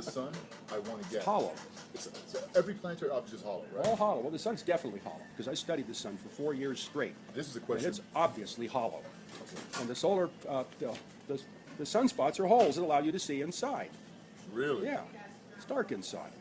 The sun, I want to get. Hollow. Every planetary object is hollow, right? All hollow. Well, the sun's definitely hollow because I studied the sun for 4 years straight. This is a And question. it's obviously hollow. Okay. And the solar, the sunspots are holes that allow you to see inside. Really? Yeah, it's dark inside.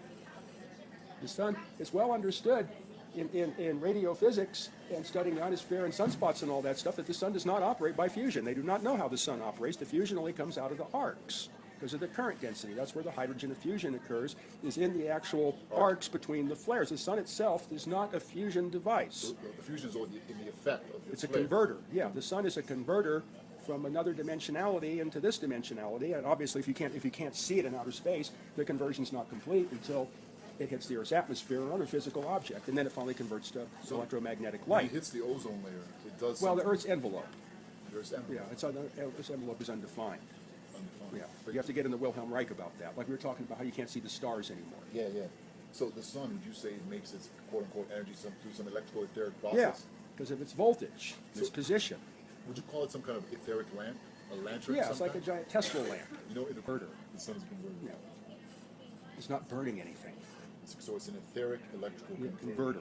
The sun is well understood in radiophysics and studying the ionosphere and sunspots and all that stuff that the sun does not operate by fusion. They do not know how the sun operates. The fusion only comes out of the arcs because of the current density. That's where the hydrogen fusion occurs, is in the actual arcs between the flares. The sun itself is not a fusion device. So the fusion is in the effect of It's a flare. converter. Yeah, the sun is a converter from another dimensionality into this dimensionality. And obviously, if you can't see it in outer space, the conversion's not complete until it hits the Earth's atmosphere or other physical object, and then it finally converts to electromagnetic When light. it hits the ozone layer, it does. Well, the something. Earth's envelope. There's Yeah, Earth's envelope is undefined. undefined. Yeah, but you have to get in the Wilhelm Reich about that. Like we were talking about how you can't see the stars anymore. Yeah, yeah. So the sun, would you say, it makes its quote-unquote energy through some electrical etheric Yeah, process? because of its voltage, its So- position. Would you call it some kind of etheric lamp? A lantern? Yeah, it's like a sometime? giant Tesla lamp. You know, in the Converter. the sun is a converter. Yeah. It's not burning anything. So it's an etheric electrical Yeah, converter. converter.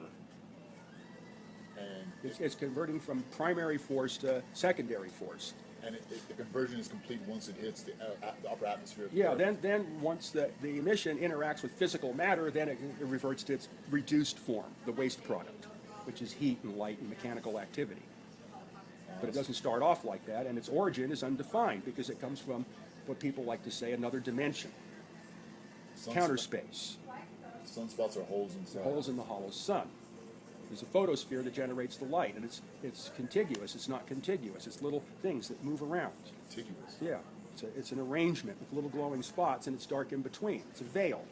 And It's converting from primary force to secondary force. the conversion is complete once it hits the upper atmosphere. Of the Yeah, Earth. then once the emission interacts with physical matter, then it reverts to its reduced form, the waste product, which is heat and light and mechanical activity. But it doesn't start off like that, and its origin is undefined because it comes from what people like to say another dimension, counter space, Sunspots are holes inside. holes in the hollow sun. There's a photosphere that generates the light, and it's contiguous. It's not contiguous. It's little things that move around. Contiguous. Yeah, it's an arrangement with little glowing spots, and it's dark in between. It's a veil.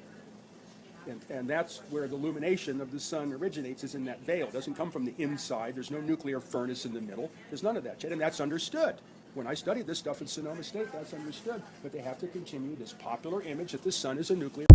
And that's where the illumination of the sun originates, is in that veil. It doesn't come from the inside. There's no nuclear furnace in the middle. There's none of that shit, and that's understood. When I studied this stuff at Sonoma State, that's understood. But they have to continue this popular image that the sun is a nuclear